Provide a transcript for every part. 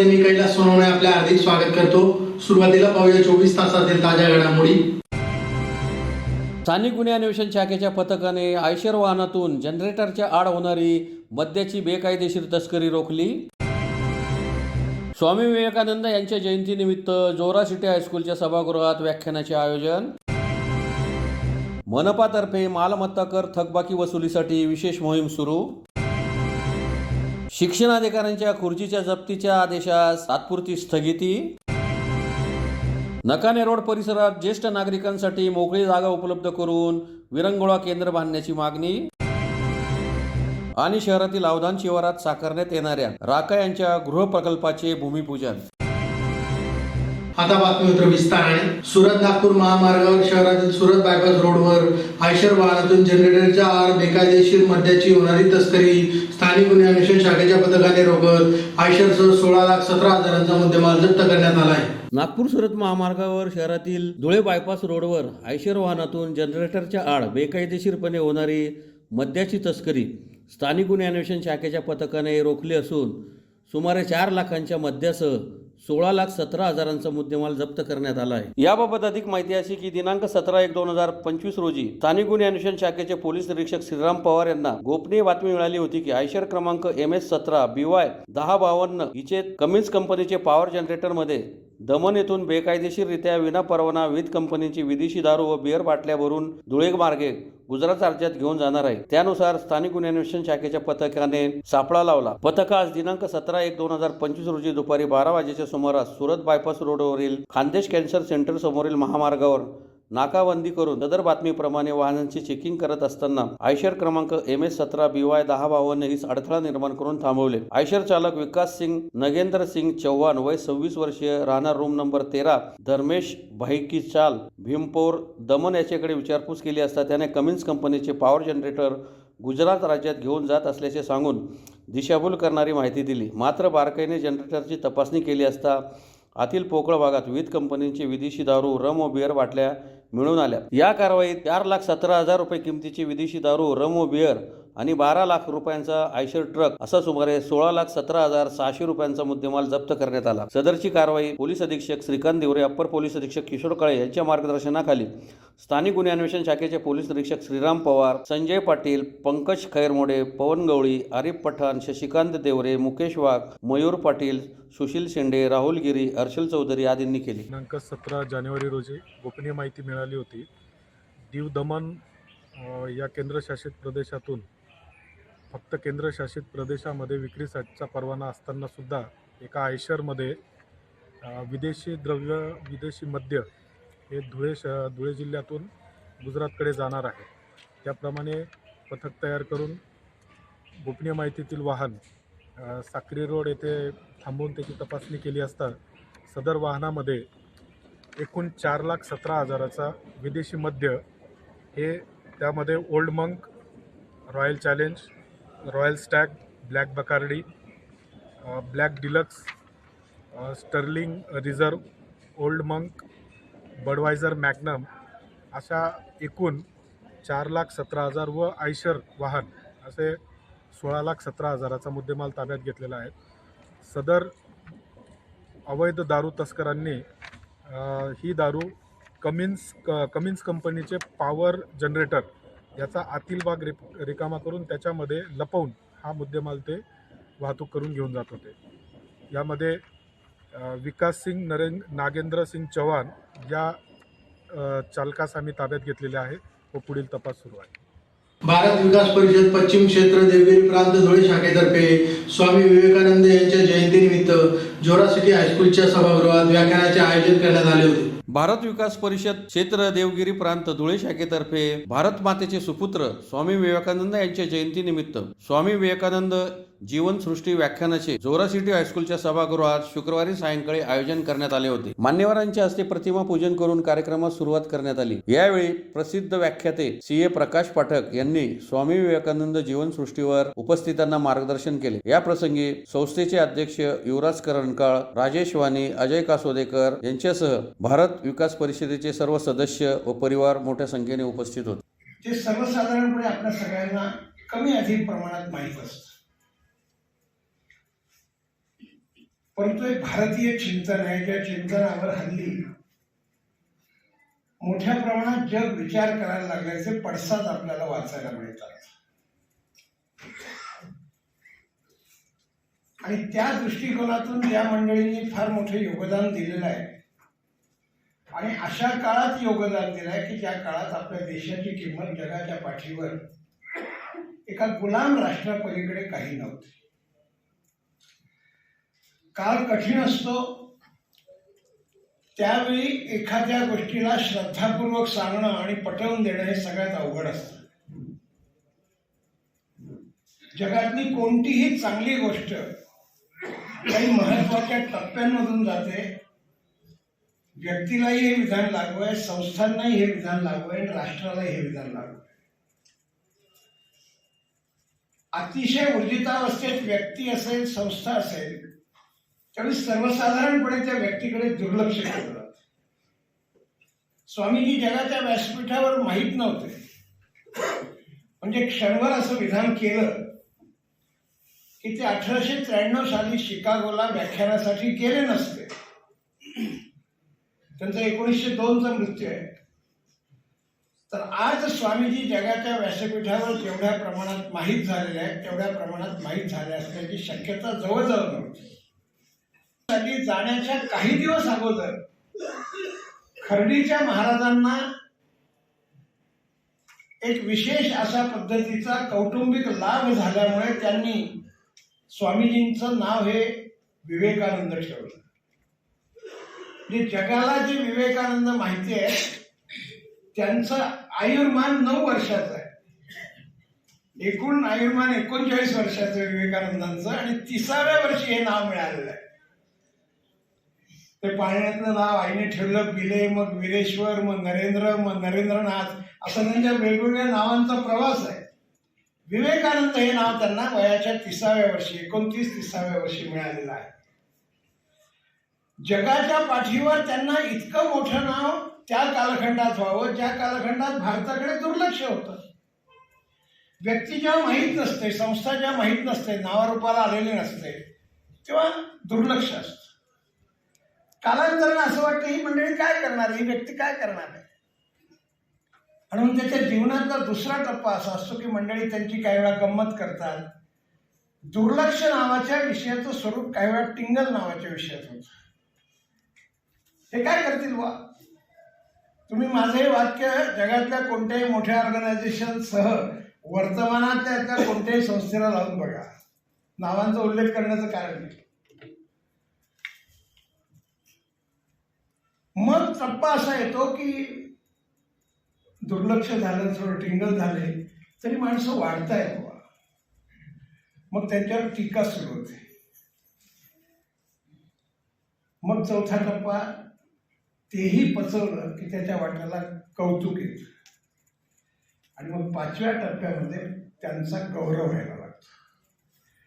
मी कैलास सोनवणे आपले हार्दिक स्वागत करतो। सुरुवातीला पाहूया 24 तासातील ताज्या घडामोडी। स्थानिक गुन्हे अन्वेषण शाखेच्या पथकाने आयशर वाहनातून जनरेटरच्या आड होणारी मद्याची बेकायदेशीर तस्करी रोखली। स्वामी विवेकानंद यांच्या जयंतीनिमित्त जोरा सिटी हायस्कूलच्या सभागृहात व्याख्यानाचे आयोजन। मनपातर्फे मालमत्ता कर थकबाकी वसुलीसाठी विशेष मोहीम सुरू। शिक्षणाधिकाऱ्यांच्या खुर्चीच्या जप्तीच्या आदेशास तात्पुरती स्थगिती। नकाने रोड परिसरात ज्येष्ठ नागरिकांसाठी मोकळी जागा उपलब्ध करून विरंगुळा केंद्र बांधण्याची मागणी। आणि शहरातील अवधान शिवारात साकारण्यात येणाऱ्या राका यांच्या गृहप्रकल्पाचे भूमिपूजन। आता बातमीपत्र विस्ताराने। सुरत नागपूर महामार्गावर शहरातील सुरत बायपास रोडवर आयशर वाहनातून जनरेटरच्या आड बेकायदेशीर मद्याची होणारी तस्करी स्थानिक गुन्हे अन्वेषण शाखेच्या पथकाने रोखत आयशरसह 16,17,000चा मुद्देमाल जप्त करण्यात आला आहे। नागपूर सुरत महामार्गावर शहरातील धुळे बायपास रोडवर आयशर वाहनातून जनरेटरच्या आड बेकायदेशीरपणे होणारी मद्याची तस्करी स्थानिक गुन्हे अन्वेषण शाखेच्या पथकाने रोखली असून सुमारे 4 लाखांच्या मद्यासह 16,17,000चा मुद्देमाल जप्त करण्यात आला आहे। याबाबत अधिक माहिती अशी की दिनांक 17/1/2025 रोजी स्थानिक गुन्हे अन्वेषण शाखेचे पोलीस निरीक्षक श्रीराम पवार यांना गोपनीय बातमी मिळाली होती की आयशर क्रमांक MS17 BY 1052 हिचे कमिन्स कंपनीचे पॉवर जनरेटरमध्ये दमन येथून बेकायदेशीररित्या विनापरवाना विविध कंपनीची विदेशी दारू व बिअर बाटल्या भरून धुळे मार्गे गुजरात राज्यात घेऊन जाणार आहे। त्यानुसार स्थानिक गुन्हे अन्वेषण शाखेच्या पथकाने सापळा लावला। पथकास दिनांक 17/1/2025 रोजी दुपारी 12 वाजेच्या सुमारास सुरत बायपास रोडवरील खानदेश कॅन्सर सेंटर समोरील महामार्गावर नाकाबंदी करून सदर बातमीप्रमाणे वाहनांची चेकिंग करत असताना आयशर क्रमांक MS17 BY 1052 हीच अडथळा निर्माण करून थांबवले। आयशर चालक विकास सिंग नगेंद्र सिंग चौहान वय 26 वर्षीय राहणार रूम नंबर 13 धर्मेश भाईकी चाल भीमपोर दमन याच्याकडे विचारपूस केली असता त्याने कमिन्स कंपनीचे पॉवर जनरेटर गुजरात राज्यात घेऊन जात असल्याचे सांगून दिशाभूल करणारी माहिती दिली। मात्र बारकाईने जनरेटरची तपासणी केली असता आतील पोकळ भागात विविध कंपनीची विदेशी दारू रम व बिअर बाटल्या मिळून आल्या। या कारवाईत 4,17,000 रुपये किमतीची विदेशी दारू रम व बिअर आणि 12 लाख रुपयांचा आयशर ट्रक असा सुमारे 16,17,600 रुपयांचा मुद्देमाल जप्त करण्यात आला। सदरची कारवाई पोलीस अधीक्षक श्रीकांत देवरे अप्पर पोलीस अधीक्षक किशोर काळे यांच्या मार्गदर्शनाखाली स्थानिक गुन्हे अन्वेषण शाखेचे पोलीस निरीक्षक श्रीराम पवार, संजय पाटील, पंकज खैरमोडे, पवन गवळी, आरिफ पठाण, शशिकांत देवरे, मुकेश वाघ, मयूर पाटील, सुशील शेंडे, राहुल गिरी, हर्षल चौधरी आदींनी केली। दिनांक 17 जानेवारी रोजी गोपनीय माहिती मिळाली होती। दीव दमन या केंद्रशासित प्रदेशातून फक्त केंद्रशासित प्रदेशामध्ये विक्रीसाठीचा परवाना असताना सुद्धा एका आयशरमध्ये विदेशी मद्य हे धुळे जिल्ह्यातून गुजरातकडे जाणार आहे। त्याप्रमाणे पथक तयार करून गोपनीय माहितीतील वाहन साक्री रोड येथे थांबवून त्याची तपासणी केली असता सदर वाहनामध्ये एकूण 4,17,000चा विदेशी मद्य हे त्यामध्ये Old Monk, Royal Challenge, Royal Stag, Black Bacardi, Black Deluxe, Sterling Reserve, Old Monk, Budweiser Magnum अशा एकूण 4,17,000 व आयशर वाहन असे 16,17,000चा मुद्देमाल ताब्यात घेतलेला आहे। सदर अवैध दारू तस्करांनी ही दारू कमिन्स कंपनीचे पॉवर जनरेटर याचा आतील भाग रिकामा करून त्याच्यामध्ये लपवून हा मुद्देमाल ते वाहतूक करून घेऊन जात होते। यामध्ये विकास सिंग नागेंद्र सिंग चौहान या चालकास आम्ही ताब्यात घेतलेले आहे व पुढील तपास सुरू आहे। भारत विकास परिषद पश्चिम क्षेत्र देवगिरी प्रांत धुळे शाखेतर्फे स्वामी विवेकानंद यांच्या जयंतीनिमित्त जोरा सिटी हायस्कूलच्या सभागृहात व्याख्यानाचे आयोजन करण्यात आले होते। भारत विकास परिषद क्षेत्र देवगिरी प्रांत धुळे शाखेतर्फे भारत मातेचे सुपुत्र स्वामी विवेकानंद यांच्या जयंतीनिमित्त स्वामी विवेकानंद जीवनसृष्टी व्याख्यानाचे जोरा सिटी हायस्कूलच्या सभागृहात शुक्रवारी सायंकाळी आयोजन करण्यात आले होते। मान्यवरांच्या हस्ते प्रतिमा पूजन करून कार्यक्रमास सुरुवात करण्यात आली। यावेळी प्रसिद्ध व्याख्याते CA प्रकाश पाठक यांनी स्वामी विवेकानंद जीवनसृष्टीवर उपस्थितांना मार्गदर्शन केले। या प्रसंगी संस्थेचे अध्यक्ष युवराज करणकाळ, राजेश वाणी, अजय कासोदेकर यांच्यासह भारत विकास परिषदेचे सर्व सदस्य व परिवार मोठ्या संख्येने उपस्थित होते। ते सर्वसाधारणपणे आपल्या सगळ्यांना कमी अधिक प्रमाणात माहीत असतं। परंतु एक भारतीय चिंतन आहे, ज्या चिंतनावर हल्ली मोठ्या प्रमाणात जग विचार करायला लागल्याचे पडसाद आपल्याला वाचायला मिळतात. आणि त्या दृष्टिकोनातून ज्या मंडळींनी फार मोठे योगदान दिलेलं आहे आणि अशा काळात योगदान दिलं आहे की ज्या काळात आपल्या देशाची किंमत जगाच्या पाठीवर एका गुलाम राष्ट्रापलीकडे काही नव्हते. काळ कठीण असतो, त्यावेळी एखाद्या गोष्टीला श्रद्धापूर्वक सांगणं आणि पटवून देणं हे सगळ्यात अवघड असतं. जगातली कोणतीही चांगली गोष्ट काही महत्वाच्या टप्प्यांमधून जाते. व्यक्तीलाही हे विधान लागू आहे, संस्थांनाही हे विधान लागू आहे, राष्ट्रालाही हे विधान लागू आहे. अतिशय ऊर्जितावस्थेत व्यक्ती असेल, संस्था असेल, त्यावेळी सर्वसाधारणपणे त्या व्यक्तीकडे दुर्लक्ष केलं जातं. स्वामीजी जगाच्या व्यासपीठावर माहीत नव्हते, म्हणजे क्षणभर असं विधान केलं की ते 1893 साली शिकागोला व्याख्यानासाठी गेले नसते. त्यांचा 1902चा मृत्यू आहे. तर आज स्वामीजी जगाच्या व्यासपीठावर जेवढ्या प्रमाणात माहीत झालेले आहेत तेवढ्या प्रमाणात माहीत झाले असण्याची शक्यता जवळजवळ नव्हती. साठी जाण्याच्या काही दिवस अगोदर खर्डीच्या महाराजांना एक विशेष अशा पद्धतीचा कौटुंबिक लाभ झाल्यामुळे त्यांनी स्वामीजींचं नाव हे विवेकानंद ठेवलं. म्हणजे जगाला जे विवेकानंद माहिती आहे त्यांचं आयुर्मान 9 वर्षाचं आहे. एकूण आयुर्मान 39 वर्षाचं विवेकानंदांचं आणि 30व्या वर्षी हे नाव मिळालेलं आहे. ते पाळण्यातलं नाव आईने ठेवलं बिले, मग वीरेश्वर, मग नरेंद्र, मग नरेंद्रनाथ, असं त्यांच्या वेगवेगळ्या नावांचा प्रवास आहे. विवेकानंद हे नाव त्यांना वयाच्या 30व्या वर्षी 29-30व्या वर्षी मिळालेलं आहे. जगाच्या पाठीवर त्यांना इतकं मोठं नाव त्या कालखंडात व्हावं ज्या कालखंडात भारताकडे दुर्लक्ष होतं. व्यक्ती जेव्हा माहीत नसते, संस्था जेव्हा माहीत नसते, नावारूपाला आलेली नसते, तेव्हा दुर्लक्ष असतं. कालांतराने असं वाटतं ही मंडळी काय करणार, ही व्यक्ती काय करणार आहे. म्हणून त्याच्या जीवनातला दुसरा टप्पा असा असतो की मंडळी त्यांची काही वेळा गंमत करतात. दुर्लक्ष नावाच्या विषयाचं स्वरूप काही वेळा टिंगल नावाच्या विषयात होतं. हे काय करतील बा. तुम्ही माझं हे वाक्य जगातल्या कोणत्याही मोठ्या ऑर्गनायझेशनसह वर्तमानातल्या त्या कोणत्याही संस्थेला लावून बघा, नावांचा उल्लेख करण्याचं कारण नाही. मग टप्पा असा येतो की दुर्लक्ष झालं, थोडं टिंगल झाले तरी माणसं वाढतायत बा. मग त्यांच्यावर टीका सुरू होते. मग चौथा टप्पा, तेही पचवलं की त्याच्या वाट्याला कौतुक येतं. आणि मग 5व्या टप्प्यामध्ये त्यांचा गौरव व्हायला लागतो.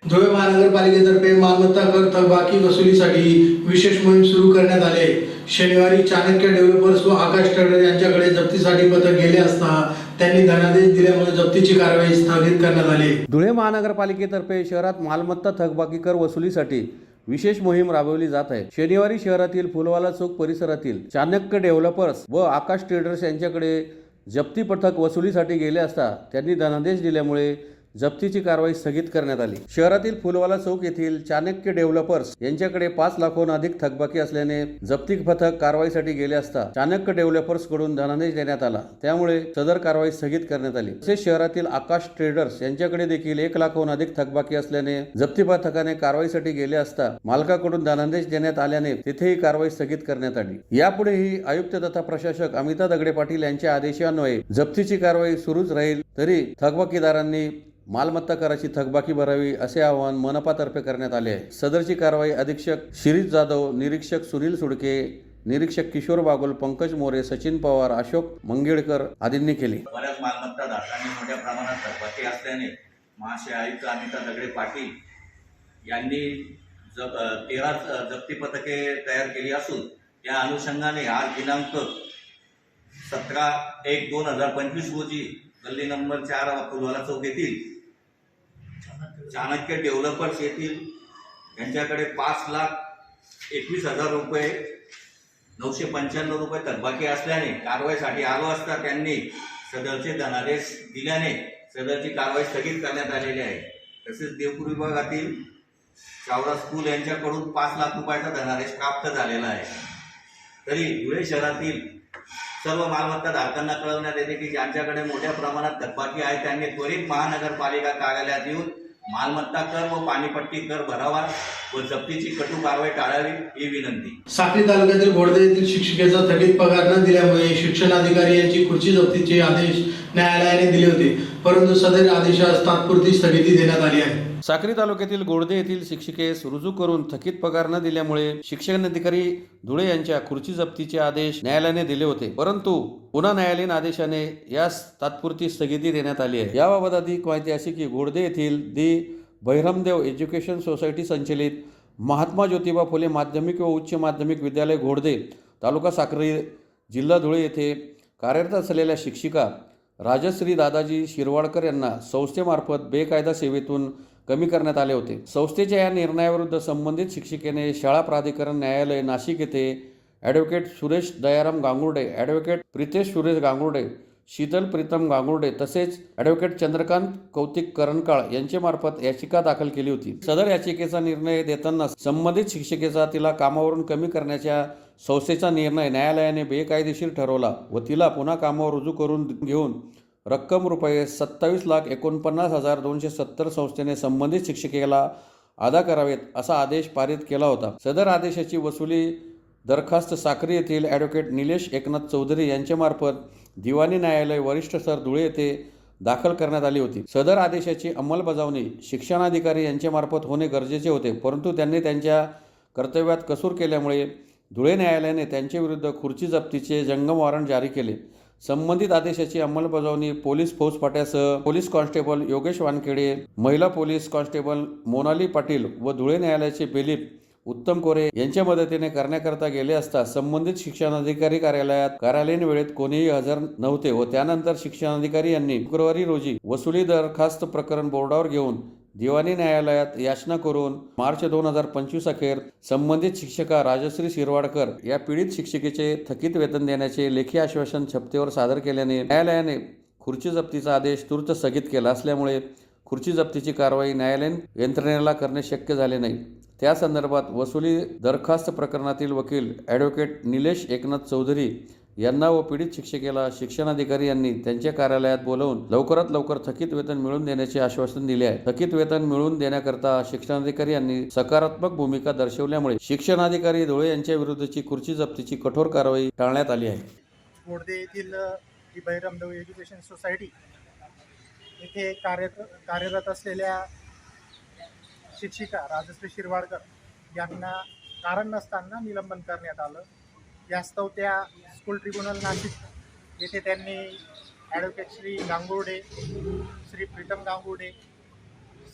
धुळे महानगरपालिकेतर्फे मालमत्ता कर थकबाकी वसुलीसाठी विशेष मोहीम सुरू करण्यात आले. शनिवारी चाणक्य डेव्हलपर्स व आकाश ट्रेडर यांच्याकडे जप्तीसाठी पथक गेले असता त्यांनी धनादेश दिल्यामुळे जप्तीची कारवाई स्थगित करण्यात आली. धुळे महानगरपालिकेतर्फे शहरात मालमत्ता थकबाकी कर वसुलीसाठी विशेष मोहीम राबवली जात आहे. शनिवारी शहरातील फुलवाला चौक परिसरातील चाणक्य डेव्हलपर्स व आकाश ट्रेडर्स यांच्याकडे जप्ती पथक वसुलीसाठी गेले असता त्यांनी धनादेश दिल्यामुळे जप्तीची कारवाई स्थगित करण्यात आली. शहरातील फुलवाला चौक येथील चाणक्य डेव्हलपर्स यांच्याकडे 5 लाखाहून अधिक थकबाकी असल्याने जप्ती पथक कारवाईसाठी गेले असता चाणक्य डेव्हलपर्स कडून धनादेश देण्यात आला, त्यामुळे सदर कारवाई स्थगित करण्यात आली. तसेच शहरातील आकाश ट्रेडर्स यांच्याकडे देखील 1 लाखाहून अधिक थकबाकी असल्याने जप्ती पथकाने कारवाईसाठी गेले असता मालकाकडून धनादेश देण्यात आल्याने तिथेही कारवाई स्थगित करण्यात आली. यापुढेही आयुक्त तथा प्रशासक अमिता दगडे पाटील यांच्या आदेशान्वये जप्तीची कारवाई सुरूच राहील. तरी थकबाकीदारांनी मालमत्ता कराची थकबाकी भरावी असे आवाहन मनपातर्फे करण्यात आले आहे. सदरची कारवाई अधीक्षक शिरीष जाधव, निरीक्षक सुनील सुडके, निरीक्षक किशोर बागुल, पंकज मोरे, सचिन पवार, अशोक मंगेडकर आदींनी केली. बऱ्याच मालमत्ता धारकांनी मोठ्या प्रमाणात थकबाकी असल्याने महाशय आयुक्त अमिता दगडे पाटील यांनी 13 जप्ती पथके तयार केली असून त्या अनुषंगाने आज दिनांक 17/1/2025 रोजी गल्ली नंबर 4 फुलवाला चौक येथील चाणक्य डेव्हलपर्स येथील यांच्याकडे 5 लाख 21,000 रुपये 995 रुपये थकबाकी असल्याने कारवाईसाठी आलो असता त्यांनी सदरचे धनादेश दिल्याने सदरची कारवाई स्थगित करण्यात आलेली आहे. तसेच देवपूर विभागातील चावरा स्कूल यांच्याकडून 5 लाख रुपयाचा धनादेश प्राप्त झालेला आहे. तरी धुळे शहरातील सर्व मालमत्ता धारकांना कळवण्यात येते की ज्यांच्याकडे मोठ्या प्रमाणात थकबाकी आहे त्यांनी त्वरित महानगरपालिका कार्यालयात येऊन मालमत्ता कर व पाणीपट्टी कर भरावा व जप्तीची कठोर कारवाई टाळावी ही विनंती. साक्री तालुक्यातील घोडदे येथील शिक्षिकेचा थकीत पगार न दिल्यामुळे शिक्षणाधिकारी यांची खुर्ची जप्तीचे आदेश न्यायालयाने दिले होते, परंतु सदर आदेशास तात्पुरती स्थगिती देण्यात आली आहे. साक्री तालुक्यातील गोडदे येथील शिक्षिकेस रुजू करून थकीत पगार न दिल्यामुळे शिक्षणाधिकारी धुळे यांच्या खुर्ची जप्तीचे आदेश न्यायालयाने दिले होते, परंतु पुन्हा न्यायालयीन आदेशाने यास तात्पुरती स्थगिती देण्यात आली आहे. याबाबत अधिक माहिती अशी की गोडदे येथील दी बहिरमदेव एज्युकेशन सोसायटी संचलित महात्मा ज्योतिबा फुले माध्यमिक व उच्च माध्यमिक विद्यालय घोडदे तालुका साक्री जिल्हा धुळे येथे कार्यरत असलेल्या शिक्षिका राजश्री दादाजी शिरवाडकर यांना संस्थेमार्फत बेकायदा सेवेतून कमी करण्यात आले होते. संस्थेच्या या निर्णयाविरुद्ध संबंधित शिक्षिकेने शाळा प्राधिकरण न्यायालय नाशिक येथे ॲडव्होकेट सुरेश दयाराम गांगुर्डे, ॲडव्होकेट प्रितेश सुरेश गांगुर्डे, शीतल प्रीतम गांगुर्डे तसेच ॲडव्होकेट चंद्रकांत कौतिक करणकाळ यांच्यामार्फत याचिका दाखल केली होती. सदर याचिकेचा निर्णय देताना संबंधित शिक्षिकेचा तिला कामावरून कमी करण्याच्या संस्थेचा निर्णय न्यायालयाने बेकायदेशीर ठरवला व तिला पुन्हा कामावर रुजू करून घेऊन रक्कम रुपये 27,49,270 संस्थेने संबंधित शिक्षिकेला अदा करावेत असा आदेश पारित केला होता. सदर आदेशाची वसुली दरखास्त साक्री येथील ॲडव्होकेट निलेश एकनाथ चौधरी यांच्यामार्फत दिवाणी न्यायालय वरिष्ठ सर धुळे येथे दाखल करण्यात आली होती. सदर आदेशाची अंमलबजावणी शिक्षणाधिकारी यांच्यामार्फत होणे गरजेचे होते, परंतु त्यांनी त्यांच्या कर्तव्यात कसूर केल्यामुळे धुळे न्यायालयाने त्यांच्याविरुद्ध खुर्ची जप्तीचे जंगम वॉरंट जारी केले. संबंधित आदेशाची अंमलबजावणी पोलीस फौजफाट्यासह पोलीस कॉन्स्टेबल योगेश वानखेडे, महिला पोलीस कॉन्स्टेबल मोनाली पाटील व धुळे न्यायालयाचे बेलीप उत्तम कोरे यांच्या मदतीने करण्याकरता गेले असता संबंधित शिक्षणाधिकारी कार्यालयीन वेळेत कोणीही हजर नव्हते व त्यानंतर शिक्षणाधिकारी यांनी शुक्रवारी रोजी वसुली दरखास्त प्रकरण बोर्डावर घेऊन दिवाणी न्यायालयात याचना करून मार्च 2025 अखेर संबंधित शिक्षिका राजश्री शिरवाडकर या पीडित शिक्षिकेचे थकीत वेतन देण्याचे लेखी आश्वासन छप्तेवर सादर केल्याने न्यायालयाने खुर्ची जप्तीचा आदेश तूर्त स्थगित केला असल्यामुळे खुर्ची जप्तीची कारवाई न्यायालयीन यंत्रणेला करणे शक्य झाले नाही. त्या संदर्भात वसुली दरखास्त प्रकरणातील वकील ॲडव्होकेट निलेश एकनाथ चौधरी यांना व पीडित शिक्षिकेला शिक्षणाधिकारी यांनी त्यांच्या कार्यालयात बोलावून लवकरात लवकर थकीत वेतन मिळवून देण्याचे आश्वासन दिले आहे. थकीत वेतन मिळवून देण्याकरता शिक्षणाधिकारी यांनी सकारात्मक भूमिका दर्शवल्यामुळे शिक्षणाधिकारी धुळे यांच्या विरुद्धची खुर्ची जप्तीची कठोर कारवाई टाळण्यात आली आहे. गोडदे येथील दी बहिरमदेव एज्युकेशन सोसायटी येथे कार्यरत असलेल्या शिक्षिका राजश्री शिरवाडकर यांना कारण नसताना निलंबन करण्यात आलं. यास्तव त्या स्कूल ट्रिब्युनल नाशिक येथे त्यांनी ॲडव्होकेट श्री गांगुर्डे, श्री प्रीतम गांगुर्डे,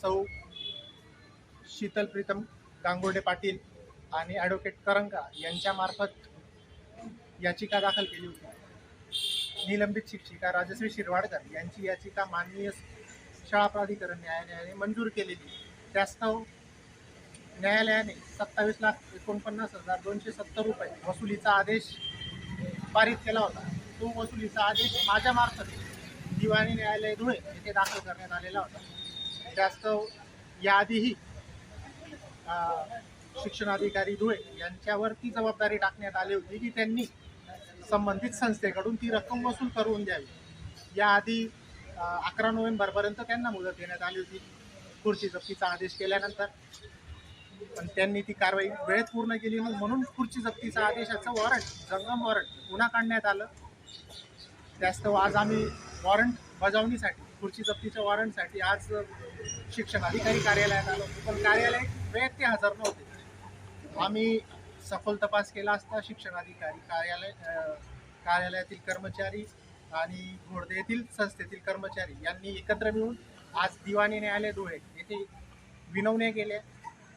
सौ शीतल प्रीतम गांगुर्डे पाटील आणि ॲडव्होकेट करंका यांच्यामार्फत याचिका दाखल केली होती. निलंबित शिक्षिका राजश्री शिरवाडकर यांची याचिका माननीय शाळा प्राधिकरण न्यायालयाने मंजूर केलेली. त्यास्तव न्यायालयाने 27,49,270 रुपये वसुलीचा आदेश पारित केला होता. तो वसुलीचा आदेश माझ्यामार्फत दिवाणी न्यायालय धुळे येथे दाखल करण्यात आलेला होता. त्यास्तव याआधीही शिक्षणाधिकारी धुळे यांच्यावर ती जबाबदारी टाकण्यात आली होती की त्यांनी संबंधित संस्थेकडून ती रक्कम वसूल करून द्यावी. याआधी 11 नोव्हेंबरपर्यंत त्यांना मुदत देण्यात आली होती खुर्ची जप्तीचा आदेश केल्यानंतर, पण त्यांनी ती कारवाई वेळेत पूर्ण केली नाही, म्हणून खुर्ची जप्तीचा आदेशाचं वॉरंट जंगम वॉरंट पुन्हा काढण्यात आलं. त्यास्तव आज आम्ही वॉरंट बजावणीसाठी खुर्ची जप्तीच्या वॉरंटसाठी आज शिक्षणाधिकारी कार्यालयात आलो, पण कार्यालयात वेळेत ते हजर नव्हते. आम्ही सखोल तपास केला असता शिक्षणाधिकारी कार्यालयातील कर्मचारी आणि घोडदे येथील संस्थेतील कर्मचारी यांनी एकत्र मिळून आज दिवाणी न्यायालय धुळे येथे विनवण्या केल्या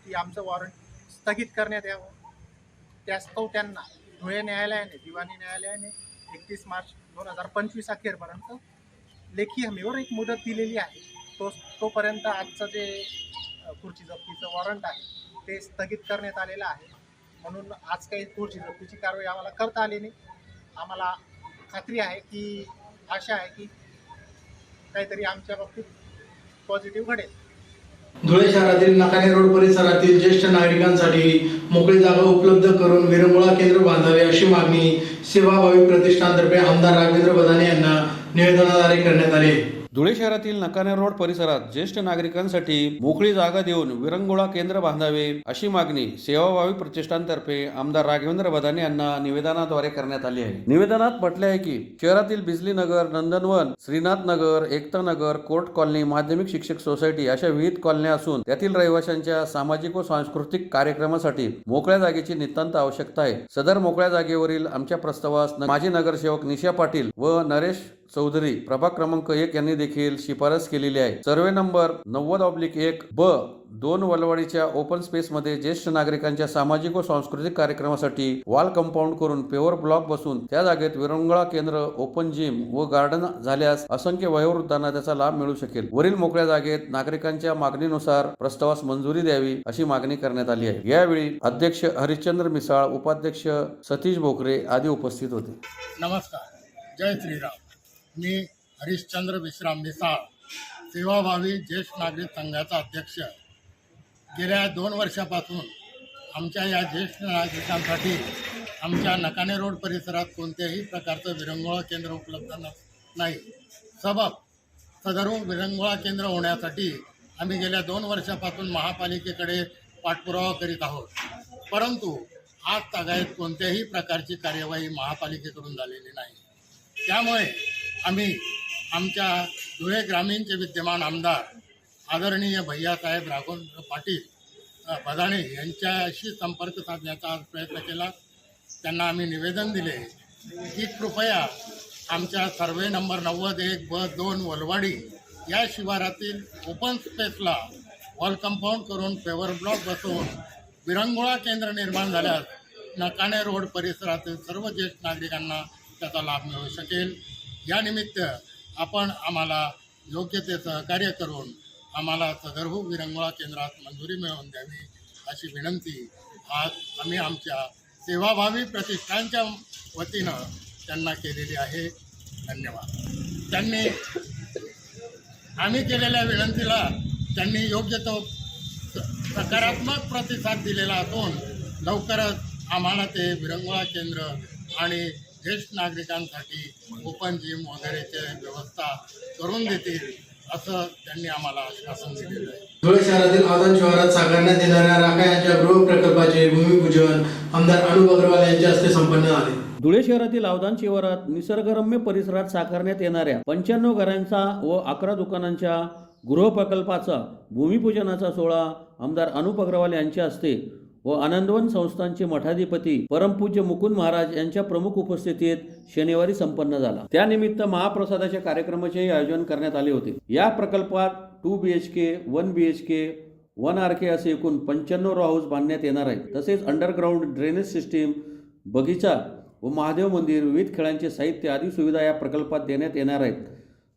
की आमचं वॉरंट स्थगित करण्यात यावं. त्यास्तव त्यांना धुळे न्यायालयाने दिवाणी न्यायालयाने 31 मार्च 2025 अखेरपर्यंत लेखी हमीवर एक मुदत दिलेली आहे. तोपर्यंत आजचं जे खुर्ची जप्तीचं वॉरंट आहे ते स्थगित करण्यात आलेलं आहे. म्हणून आज काही पुढची जप्तीची कारवाई आम्हाला करता आली नाही. आम्हाला खात्री आहे की आशा आहे की काहीतरी आमच्या बाबतीत पॉझिटिव्ह घडेल. धुळे शहरातील नकाने रोड परिसरातील ज्येष्ठ नागरिकांसाठी मोकळी जागा उपलब्ध करून विरंगुळा केंद्र बांधावे अशी मागणी सेवाभावी प्रतिष्ठानतर्फे आमदार राघवेंद्र बदाने यांना निवेदनाद्वारे करण्यात आले. धुळे शहरातील नकाने रोड परिसरात ज्येष्ठ नागरिकांसाठी मोकळी जागा देऊन विरंगुळा केंद्र बांधावे अशी मागणी सेवाभावी प्रतिष्ठानतर्फे आमदार राघवेंद्र बदाने यांना निवेदनाद्वारे करण्यात आली आहे. निवेदनात म्हटले आहे की शहरातील बिजली नगर, नंदनवन, श्रीनाथ नगर, एकता नगर, कोर्ट कॉलनी, माध्यमिक शिक्षक सोसायटी अशा विविध कॉलन्या असून त्यातील रहिवाशांच्या सामाजिक व सांस्कृतिक कार्यक्रमासाठी मोकळ्या जागेची नितांत आवश्यकता आहे. सदर मोकळ्या जागेवरील आमच्या प्रस्तावास माजी नगरसेवक निशा पाटील व नरेश चौधरी प्रभाग क्रमांक 1 यांनी देखील शिफारस केलेली आहे. सर्वे नंबर 90/1 ब 2 वलवाडीच्या ओपन स्पेस मध्ये ज्येष्ठ नागरिकांच्या सामाजिक व सांस्कृतिक कार्यक्रमासाठी वॉल कंपाऊंड करून पेवर ब्लॉक बसून त्या जागेत विरंगुळा केंद्र, ओपन जिम व गार्डन झाल्यास असंख्य वयोवृद्धांना त्याचा लाभ मिळू शकेल. वरील मोकळ्या जागेत नागरिकांच्या मागणीनुसार प्रस्तावास मंजुरी द्यावी अशी मागणी करण्यात आली आहे. यावेळी अध्यक्ष हरिश्चंद्र मिसाळ, उपाध्यक्ष सतीश भोकरे आदी उपस्थित होते. नमस्कार, जय श्रीराम. मी हरिश्चंद्र विश्राम मिसाळ, सेवाभावी ज्येष्ठ नागरिक संघाचा अध्यक्ष. गेल्या 2 वर्षापासून आमच्या या ज्येष्ठ नागरिकांसाठी आमच्या नकाने रोड परिसरात कोणत्याही प्रकारचं विरंगुळा केंद्र उपलब्ध नाही. सदर विरंगुळा केंद्र होण्यासाठी आम्ही गेल्या 2 वर्षापासून महापालिकेकडे पाठपुरावा करीत आहोत, परंतु आज तागायत कोणत्याही प्रकारची कार्यवाही महापालिकेकडून झालेली नाही. त्यामुळे आम्ही आमच्या धुळे ग्रामीणचे विद्यमान आमदार आदरणीय भैयासाहेब राघवेंद्र पाटील बदाने यांच्याशी संपर्क साधण्याचा प्रयत्न केला. त्यांना आम्ही निवेदन दिले की कृपया आमच्या सर्वे नंबर 90/1 ब 2 वलवाडी या शिवारातील ओपन स्पेसला वॉल कंपाऊंड करून पेवर ब्लॉक बसवून विरंगुळा केंद्र निर्माण झाल्यास नकाने रोड परिसरातील सर्व ज्येष्ठ नागरिकांना त्याचा लाभ मिळू शकेल. या निमित्त आपण आम्हाला योग्य ते सहकार्य करून आम्हाला सदरहू विरंगुळा केंद्रात मंजुरी मिळवून द्यावी अशी विनंती आज आम्ही आमच्या सेवाभावी प्रतिष्ठानच्या वतीनं त्यांना केलेली आहे. धन्यवाद. आम्ही केलेल्या विनंतीला त्यांनी योग्य तो सकारात्मक प्रतिसाद दिलेला असून लवकरच आम्हाला ते विरंगुळा केंद्र आणि ज्येष्ठ नागरिकांसाठी ओपन जिम वगैरेची व्यवस्था करून देतील असं त्यांनी आम्हाला आश्वासन दिलेलं आहे. धुळे शहरातील आदन शहरात साकारण्यात येणाऱ्या राखा यांच्या गृह प्रकल्पाचे भूमिपूजन आमदार अनुप अग्रवाल यांच्या हस्ते संपन्न झाले. धुळे शहरातील अवधान शिवारात निसर्गरम्य परिसरात साकारण्यात येणाऱ्या 95 घरांचा व 11 दुकानांच्या गृह प्रकल्पाचा भूमिपूजनाचा सोहळा आमदार अनुप अग्रवाल यांच्या हस्ते व आनंदवन संस्थानचे मठाधिपती परमपूज्य मुकुंद महाराज यांच्या प्रमुख उपस्थितीत शनिवारी संपन्न झाला. त्यानिमित्त महाप्रसादाच्या कार्यक्रमाचे आयोजन करण्यात आले होते. या प्रकल्पात 2 BHK, 1 BHK, 1 RK असे एकूण 95 रो हाऊस बांधण्यात येणार आहे. तसेच अंडरग्राऊंड ड्रेनेज सिस्टीम, बगीचा व महादेव मंदिर, विविध खेळांचे साहित्य आदी सुविधा या प्रकल्पात देण्यात येणार आहेत.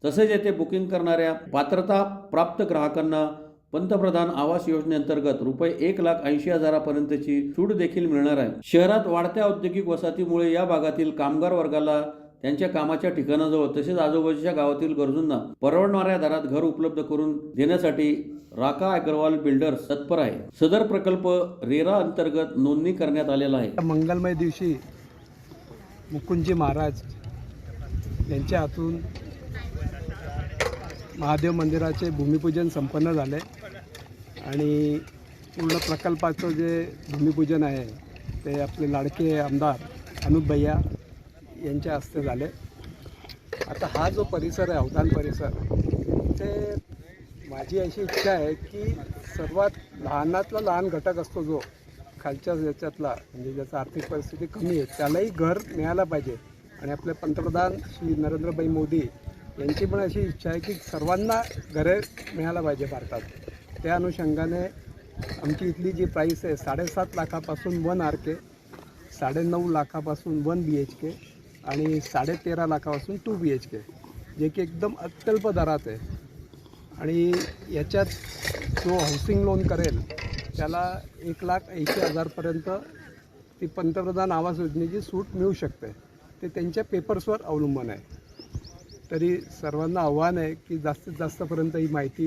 तसेच येथे बुकिंग करणाऱ्या पात्रता प्राप्त ग्राहकांना पंतप्रधान आवास योजनेअंतर्गत रुपये 1,80,000 पर्यंतची सूट देखील मिळणार आहे. शहरात वाढत्या औद्योगिक वसाहतीमुळे या भागातील कामगार वर्गाला त्यांच्या कामाच्या ठिकाणाजवळ तसेच आजूबाजूच्या गावातील गरजूंना परवडणाऱ्या दरात घर उपलब्ध करून देण्यासाठी राका अग्रवाल बिल्डर्स तत्पर आहे. सदर प्रकल्प रेरा अंतर्गत नोंदणी करण्यात आलेला आहे. मंगलमय दिवशी मुकुंदजी महाराज यांच्या हातून महादेव मंदिराचे भूमिपूजन संपन्न झाले आणि पूर्ण प्रकल्पाचं जे भूमिपूजन आहे ते आपले लाडके आमदार अनुप भैया यांच्या हस्ते झाले. आता हा जो परिसर आहे अवधान परिसर, ते माझी अशी इच्छा आहे की सर्वात लहानातला लहान घटक असतो जो खालच्या याच्यातला म्हणजे ज्याचा आर्थिक परिस्थिती कमी आहे त्यालाही घर मिळायला पाहिजे. आणि आपले पंतप्रधान श्री नरेंद्रभाई मोदी यांची पण अशी इच्छा आहे की सर्वांना घरे मिळायला पाहिजे भारतात. त्या अनुषंगाने आमची इथली जी प्राईस आहे 7.5 लाखापासून 1 RK, 9.5 लाखापासून 1 BHK आणि 13.5 लाखापासून 2 BHK, जे की एकदम अत्यल्प दरात आहे. आणि याच्यात जो हाऊसिंग लोन करेल त्याला 1,80,000 पर्यंत ती पंतप्रधान आवास योजनेची सूट मिळू शकते. ते त्यांच्या पेपर्सवर अवलंबून आहे. तरी सर्वांना आव्हान आहे की जास्तीत जास्तपर्यंत ही माहिती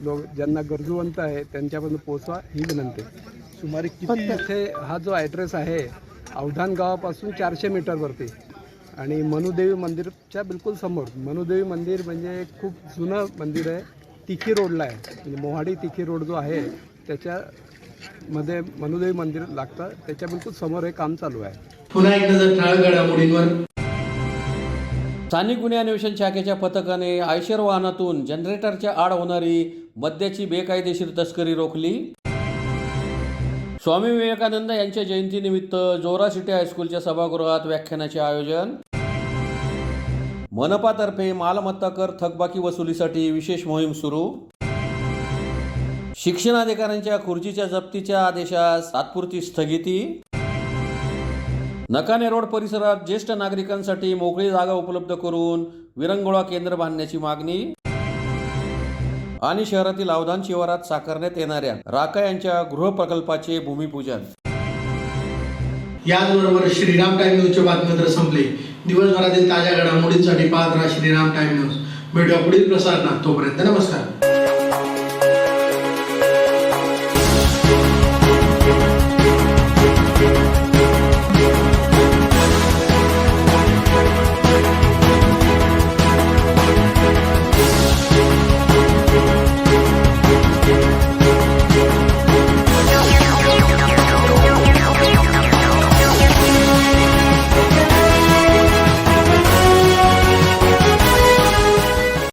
ज्यांना गरजूवंत आहे त्यांच्यापर्यंत पोहोचवा ही विनंती. सुमारे किती इथे हा जो ॲड्रेस आहे अवधान गावापासून 400 मीटरवरती आणि मनुदेवी मंदिरच्या बिलकुल समोर. मनुदेवी मंदिर म्हणजे खूप जुनं मंदिर आहे, तिखी रोडला आहे. म्हणजे मोहाडी तिखी रोड जो आहे त्याच्यामध्ये मनुदेवी मंदिर लागतं, त्याच्या बिलकुल समोर हे काम चालू आहे. पुन्हा एक नजर ठळक घडामोडींवर. स्थानिक गुन्हे अन्वेषण शाखेच्या पथकाने आयशर वाहनातून जनरेटरच्या आड होणारी मद्याची बेकायदेशीर तस्करी रोखली. स्वामी विवेकानंद यांच्या जयंतीनिमित्त जोरा सिटी हायस्कूलच्या सभागृहात व्याख्यानाचे आयोजन. मनपातर्फे मालमत्ता कर थकबाकी वसुलीसाठी विशेष मोहीम सुरू. शिक्षणाधिकाऱ्यांच्या खुर्चीच्या जप्तीच्या आदेशास तात्पुरती स्थगिती. नकाने रोड परिसरात ज्येष्ठ नागरिकांसाठी मोकळी जागा उपलब्ध करून विरंगुळा केंद्र बांधण्याची मागणी. आणि शहरातील अवधान शिवारात साकारण्यात येणाऱ्या राका यांच्या गृहप्रकल्पाचे भूमिपूजन. याचबरोबर श्रीराम टाइम न्यूजचे बातमीपत्र संपले. दिवसभरातील ताज्या घडामोडींसाठी पाहत राहा श्रीराम टाइम न्यूज. भेटूया पुढील प्रसारणात. तोपर्यंत नमस्कार.